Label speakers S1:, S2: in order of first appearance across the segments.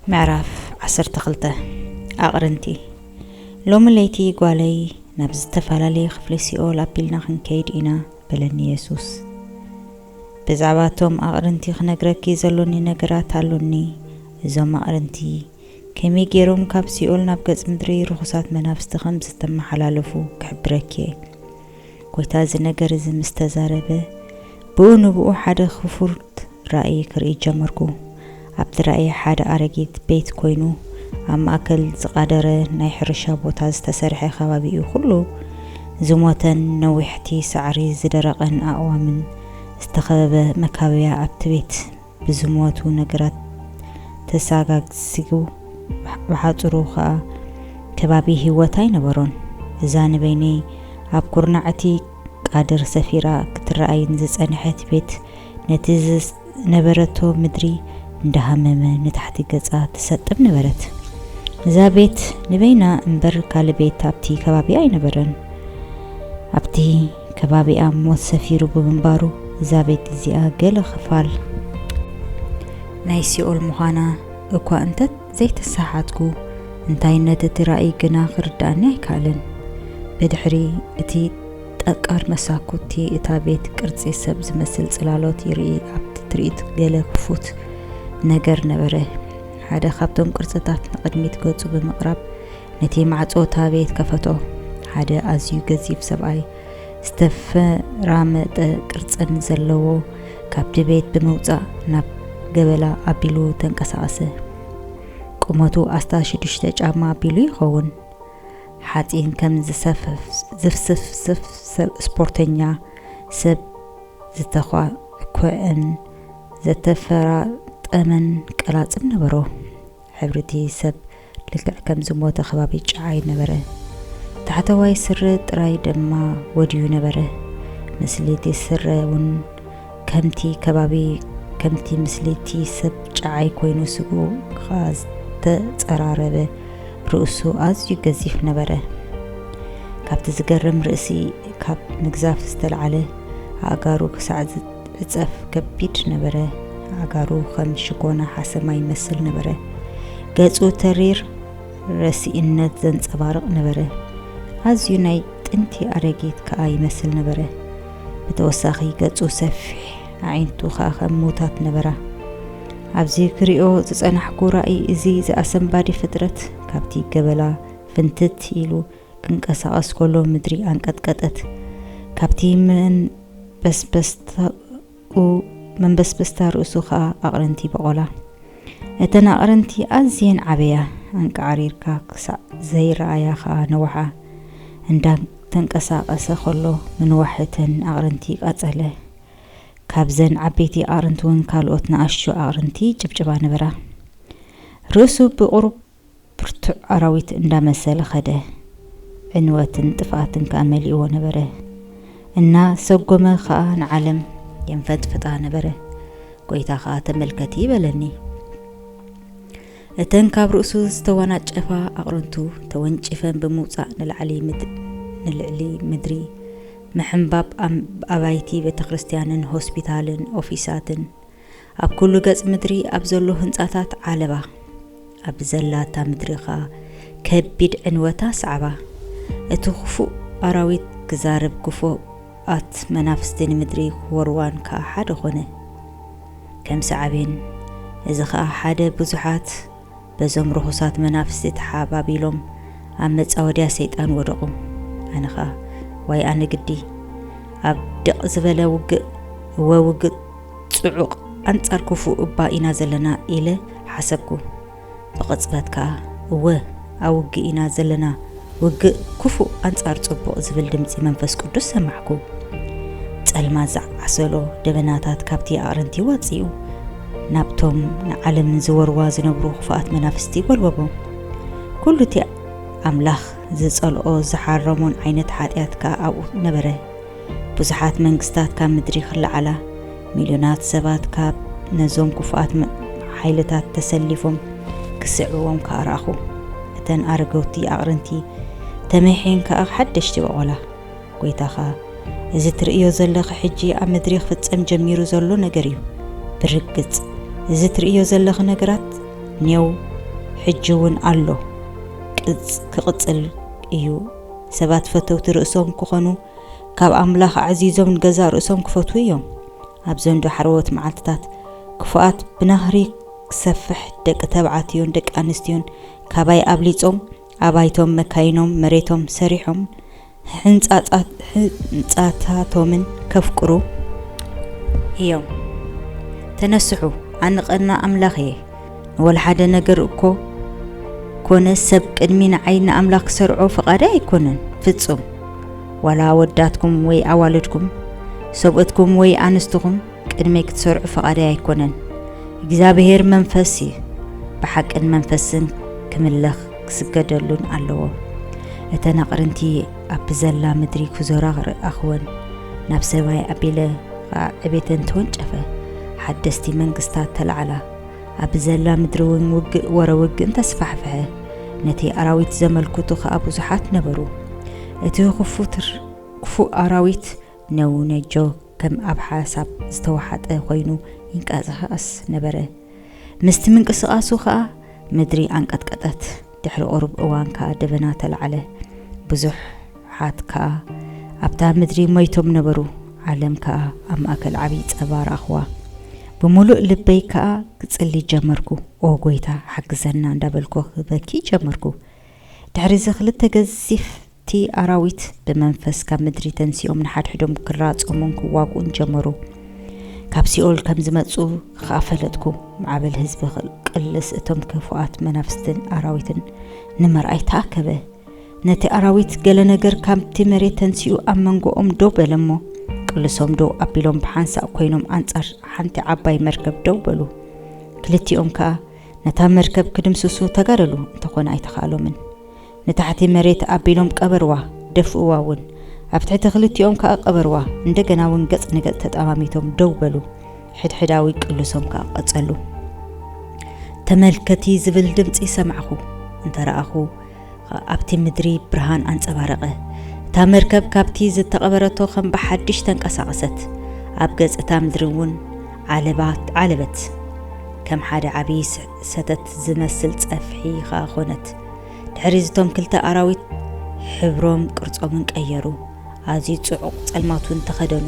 S1: معرف عصر تخلته أقرنتي لو مليتي قوالي نبز تفعلالي خفلسيو لابيلنا خنكيد إنا بلني يسوس بزعباتهم أقرنتي خنقركي زلوني نقرات هالوني زوم أقرنتي كمي جيروم كابسيول نبقز مدري رخصات منافست خمس تم حلالفو كحبركي كويتاز نقرز مستزاربه بونو بقو حدا خفورت رأي كرئي جمركو عبد رأي حدا أرقيت بيت كوينو أم أكل زقادر ناي حرشا بوتاز تسرحي خوابيو خلو زموتن نويحتي سعري زدرقن أقوامن استخبب مكاوية عبد بيت بزموتو نقرات تساقاق سيقو بحاطروخا كبابي هواتاي نبرون زان بيني عب كورنعتي قادر سفيرا كترأي نزز أنحت بيت نتزز نبرتو مدري ندهمم نتحتي قصة تسطب نبرت ذا بيت نبينا انبر كال بيت ابتي كبابي اي نبرن ابتي كبابي موت سفيرو بمنبارو ذا بيت زيا قل خفال نايسيو المخانا اكوا انتت زيت الساحاتكو انتاي ندت رأي قنا خرداني كالن بدحري اتي تأكار مساكوتي اتا بيت كرتسي سبز مسل سلالوت يري ابت تريد قل كفوت نجر نبره هذا خبطهم قرصتات نقدميت قصو بمقرب نتي معصو تابيت كفتو هذا أزيو قزيب سبعي رامت قرصن زلو كابت بيت بموصا ناب قبلا أبيلو تنقساسه قمتو أستاشدش تجعما أبيلو يخون حاتين كم زفسف سبورتينيا سب زتخوا كوئن زتفرا أمن كلاتم نبرو حبرتي سب لكع كم زموت خبابي جعاي نبره تحت واي سر راي دما وديو نبره مسليتي سر ون كمتي كبابي كمتي مسليتي سب جعاي كوينو سقو خاز تقراربه رؤسو أزيو قزيف نبره كابت زقرم رأسي كاب مقزاف استلعله عقارو كسعد اتسف كبيد نبره عقارو خم شكونا حسب ما يمثل نبره قصو ترير رسينت زنصبارق نبره از يونايت انتي ارغيت كاي يمثل نبره بتوساخي قصو سفح عينتو خاخم موتات نبره ابزي كريو زصنحكو راي ازي زاسنبادي فطرت كابتي قبلا فنتت يلو كنقساقس كلو مدري انقطقطت كابتي من من بس رؤسو خا أقرنتي بقولا اتنا أقرنتي أزين عبيا انك عريركا زي رأيا خا نوحا عندك تنقسا قسا خلو من وحتن أقرنتي قاتله كابزن عبيتي أقرنتون كالوتنا أشو أقرنتي جبجبا نبرا رؤسو بقرب برتع عراويت اندا مسال خده عنواتن طفاتن كامليو نبره إنا سقوم خا نعلم ينفد فتا نبره قويتا خا تملكتي بلني اتن كاب رؤسو استوانا جفا أقرنتو تونجفن بموصا نلعلي مدري محنباب أبايتي بتخرستيانن هوسبيتالن أوفيساتن أب كل قص مدري أبزلو هنصاتات عالبا أبزلاتا مدري خا كبيد عنوتا صعبا اتخفو أراويت كزارب كفو ات منافستين مدري وروان كأحد خونه كم سعبين إذا خا حدا بزحات بزم رخصات منافست حبابيلهم عمت أوديا سيطان ودقو أنا خا واي أنا قدي أبدأ زبلا ووق تعق أنت أركفو أبا زلنا إلى حسبكو بقصبات كا أوق إنا زلنا وق كفو أنت أرتصبو زبل دمتي منفس قدس سمعكو تسألمازع عسلو دبناتات كابتي أقرنتي واتسيو نابتهم نعلم زور وازن بروخ فات منافستي والوبو كل تي أملاخ زيصلقو زحرمون عينت حاتيات كا أو نبره بزحات منقستات كا مدري خل على مليونات سبات كا نزوم كفات حيلتات تسلفهم كسعوهم كأراخو اتن أرقوتي أقرنتي تميحين كأحدشتي بقولا قويتاخا إذا ترئيو زلخ حجي أمدريخ فتسم جميرو زلو نقريو برقز إذا ترئيو زلخ نقرات نيو ሕጅውን ኣሎ ክቕጽል እዩ ሰባት ፈተውቲ ርእሶም ክኾኑ ካብ ኣምላኽ ዓዚዞም ገዛ ርእሶም ክፈትው እዮም ኣብ ዘንዶ ሓርወት መዓልትታት ክፉኣት ብናህሪ ክሰፍሕ ደቂ ተባዕትዮን ደቂ ኣንስትዮን ካባይ ኣብሊጾም ኣባይቶም መካይኖም መሬቶም ሰሪሖም ህንጻታቶምን ከፍቅሩ እዮም ተነስሑ ኣንቐና ኣምላኽ እየ ንወልሓደ ነገር እኮ ኮነ ሰብ ቅድሚ ንዓይ ንኣምላኽ ክሰርዖ ፈቓደ ኣይኮነን ፍጹም ወላ ወዳትኩም ወይ ኣዋልድኩም ሰብእትኩም ወይ ኣንስትኩም ቅድመይ ክትሰርዑ ፈቓደ ኣይኮነን እግዚአብሔር መንፈስ ብሓቅን መንፈስን ክምለኽ ክስገደሉን ኣለዎ እተን ኣቕርንቲ ኣብ ዘላ ምድሪ ክዞራ ኣኽወን ናብ ሰማይ ኣቢለ ዕቤተን ተወንጨፈ ሓደስቲ መንግስታት ተላዕላ ኣብ ዘላ ምድሪ እውን ውግእ ወረውግእን ተስፋሕፍሐ ነቲ ኣራዊት ዘመልክቱ ከዓ ብዙሓት ነበሩ እቲ ክፉእ ኣራዊት ነውነጆ ከም ኣብ ሓሳብ ዝተዋሓጠ ኮይኑ ይንቀሳቐስ ነበረ ምስቲ ምንቅስቓሱ ከዓ ምድሪ ኣንቀጥቀጠት ድሕሪ ቁሩብ እዋን ከዓ ደበና ተላዕለ ብዙሓት ከዓ ኣብታ ምድሪ ሞይቶም ነበሩ ዓለም ከዓ ኣብ ማእከል ዓብይ ፀባ ረኽዋ ብምሉእ ልበይ ከዓ ክጽሊ ጀመርኩ ኦ ጎይታ ሓግዘና እንዳበልኩ ክበኪ ጀመርኩ ድሕሪ ዝኽልተ ገዚፍቲ ኣራዊት ብመንፈስ ካብ ምድሪ ተንሲኦም ንሓድሕዶም ክራጾምን ክዋግኡን ጀመሩ ካብ ሲኦል ከም ዝመጹ ክኣፈለጥኩ ማዕበል ህዝቢ ቅልስ እቶም ክፉኣት መናፍስትን ኣራዊትን ንምርኣይ ተኣከበ ነቲ ኣራዊት ገለ ነገር ካብቲ መሬት ተንሲኡ ኣብ መንጎኦም ደው በለሞ ቅልሶም ደው ኣቢሎም ብሓንሳእ ኮይኖም ኣንጻር ሓንቲ ዓባይ መርከብ ደው በሉ ክልቲኦም ከዓ ነታ መርከብ ክድምስሱ ተጋደሉ እንተኾነ ኣይተኻሎምን ነታሕቲ መሬት ኣቢሎም ቀበርዋ ደፍእዋ እውን ኣብ ትሕቲ ክልቲኦም ከዓ ቀበርዋ እንደገና እውን ገጽ ንገጽ ተጣማሚቶም ደው በሉ ሕድሕዳዊ ቅልሶም ከዓ ቀጸሉ ተመልከቲ ዝብል ድምፂ ሰማዕኹ እንተረኣኹ ኣብቲ ምድሪ ብርሃን ኣንጸባረቐ እታ መርከብ ካብቲ ዝተቐበረቶ ከም ብሓድሽ ተንቀሳቐሰት ኣብ ገጽታ ምድሪ እውን ዓለበት ከም ሓደ ዓብይ ሰተት ዝመስል ጸፍሒ ከዓ ኾነት ድሕሪ ዝቶም ክልተ ኣራዊት ሕብሮም ቅርጾምን ቀየሩ ኣዝዩ ጽዑቕ ጸልማቱን ተኸደኑ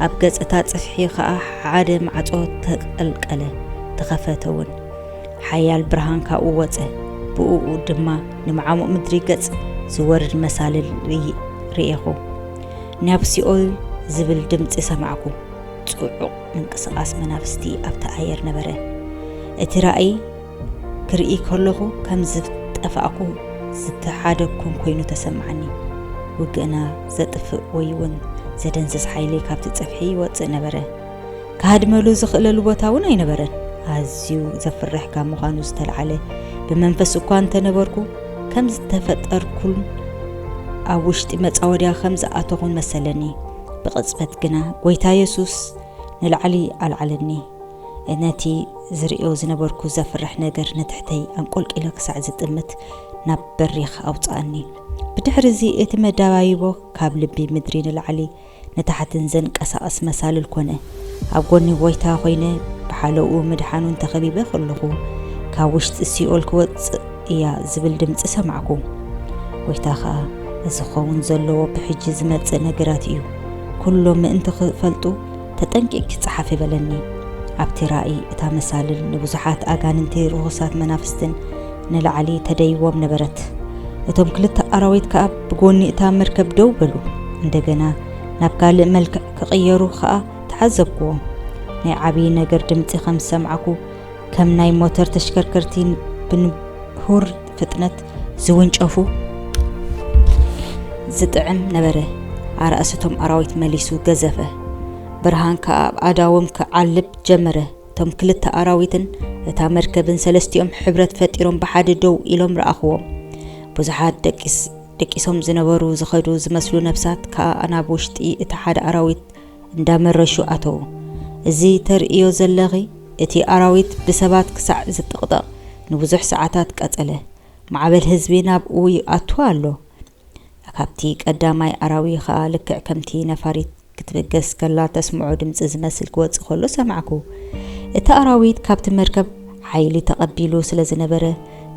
S1: ኣብ ገጽታ ጸፍሒ ከዓ ሓደ ማዕጾ ተቐልቀለ ተኸፈተውን ሓያል ብርሃን ካብኡ ወፀ ብኡኡ ድማ ንመዓሙቕ ምድሪ ገጽ ዝወርድ መሳልል ርኢኹ ናብ ሲኦል ዝብል ድምፂ ሰማዕኩ ጽዑቕ ምንቅስቓስ መናፍስቲ ኣብቲ ኣየር ነበረ እቲ ራእይ ክርኢ ከለኹ ከም ዝጠፋእኩ ዝተሓደኩም ኮይኑ ተሰማዕኒ ውግእና ዘጥፍእ ወይ እውን ዘደንዝዝ ሓይሊ ካብቲ ጸፍሒ ይወፅእ ነበረ ካድመሉ ዝኽእለሉ ቦታ እውን ኣይነበረን ኣዝዩ ዘፍርሕ ካብ ምዃኑ ዝተለዓለ ብመንፈስ እኳ እንተነበርኩ ከም ዝተፈጠርኩን ኣብ ውሽጢ መጻወድያ ከም ዝኣተኹን መሰለኒ ብቕጽበት ግና ጎይታ ኢየሱስ ንላዕሊ ኣልዓለኒ ነቲ ዝርእዮ ዝነበርኩ ዘፍርሕ ነገር ነትሕተይ ኣንቆልቂለ ክሳዕ ዝጥምት ናብ በሪኽ ኣውፃእኒ ብድሕሪ እዚ እቲ መዳባይቦ ካብ ልቢ ምድሪ ንላዕሊ ነታሕትን ዘንቀሳቐስ መሳልል ኮነ ኣብ ጎኒ ጎይታ ኮይነ ብሓለኡ ምድሓኑን ተኸቢበ ከለኹ ካብ ውሽጢ ሲኦል ክወፅእ እያ ዝብል ድምፂ ሰማዕኩ ጎይታ ከዓ እዚ ኸውን ዘለዎ ብሕጂ ዝመጽእ ነገራት እዩ ኩሎም ምእንቲ ክፈልጡ ተጠንቂቅ ክጽሓፍ ይበለኒ ኣብቲ ራእይ እታ መሳልል ንብዙሓት ኣጋንንቲ ርኩሳት መናፍስትን ንላዕሊ ተደይቦም ነበረት እቶም ክልተ ኣራዊት ከዓ ብጎኒ እታ መርከብ ደው በሉ እንደገና ናብ ካልእ መልክዕ ክቕየሩ ከዓ ተዓዘብክዎም ናይ ዓብይ ነገር ድምፂ ከም ሰማዕኩ ከም ናይ ሞተር ተሽከርከርቲ ብንሁር ፍጥነት ዝውንጨፉ ዝጥዕም ነበረ ኣርእስቶም ኣራዊት መሊሱ ገዘፈ ብርሃን ከዓ ኣዳዎም ክዓልብ ጀመረ እቶም ክልተ ኣራዊትን እታ መርከብን ሰለስቲኦም ሕብረት ፈጢሮም ብሓደ ደው ኢሎም ረኣኽዎም ብዙሓት ደቂሶም ዝነበሩ ዝኸዱ ዝመስሉ ነፍሳት ከዓ ናብ ውሽጢ እቲ ሓደ ኣራዊት እንዳመረሹ ኣተው እዚ ተርእዮ ዘለኺ እቲ ኣራዊት ብሰባት ክሳዕ ዝጥቕጠቕ ንብዙሕ ሰዓታት ቀጸለ ማዕበል ህዝቢ ናብኡ ይኣቱ ኣሎ ካብቲ ቀዳማይ ኣራዊ ከዓ ልክዕ ከምቲ ነፋሪት ክትበገስ ከላ ተስምዖ ድምፂ ዝመስል ክወፅእ ከሎ ሰማዕኩ እቲ ኣራዊት ካብቲ መርከብ ሓይሊ ተቐቢሉ ስለ ዝነበረ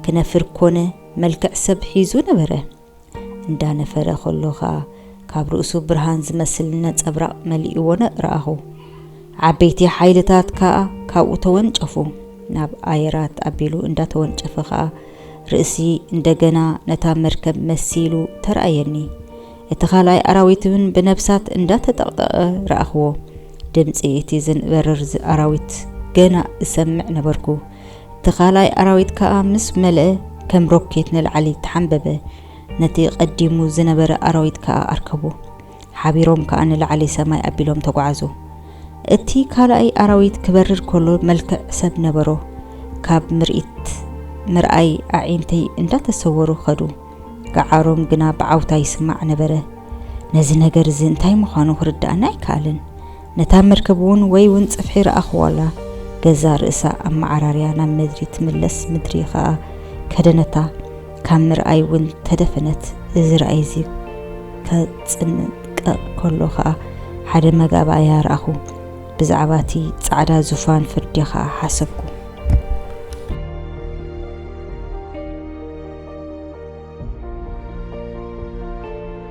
S1: ክነፍር ኮነ መልክዕ ሰብ ሒዙ ነበረ እንዳነፈረ ከሎኻ ካብ ርእሱ ብርሃን ዝመስል ነጸብራቕ መሊእዎነ ረአኹ ዓበይቲ ሓይልታት ከዓ ካብኡ ተወንጨፉ ናብ ኣየራት ኣቢሉ እንዳተወንጨፈ ከዓ ርእሲ እንደገና ነታ መርከብ መሲሉ ተረአየኒ እቲ ካልኣይ ኣራዊትን ብነብሳት እንዳተጠቕጠቐ ረአኽዎ ድምፂ እቲ ዝንበርር ኣራዊት ገና እሰምዕ ነበርኩ እቲ ካልኣይ ኣራዊት ከዓ ምስ መልአ ከም ሮኬት ንላዕሊ ተሓንበበ ነቲ ቀዲሙ ዝነበረ ኣራዊት ከዓ ኣርከቡ ሓቢሮም ከዓ ንላዕሊ ሰማይ ኣቢሎም ተጓዓዙ እቲ ካልኣይ ኣራዊት ክበርር ከሎ መልክዕ ሰብ ነበሮ ካብ ምርኣይ ኣዒንተይ እንዳተሰወሩ ኸዱ ጋዓሮም ግና ብዓውታ ይስማዕ ነበረ ነዚ ነገር እዚ እንታይ ምዃኑ ክርዳእና ኣይከኣልን ነታ መርከብ እውን ወይ እውን ጽፍሒ ረኣኽዋላ ገዛ ርእሳ ኣመዓራርያ ናብ ምድሪ ትምለስ ምድሪ ከዓ ከደነታ ካብ ምርኣይ እውን ተደፈነት እዚ ረኣይ እዚ ከጽንቀቕ ከሎ ከዓ ሓደ መጋባእያ ረኣኹ ብዛዕባ እቲ ጻዕዳ ዙፋን ፍርዲ ከዓ ሓሰብኩ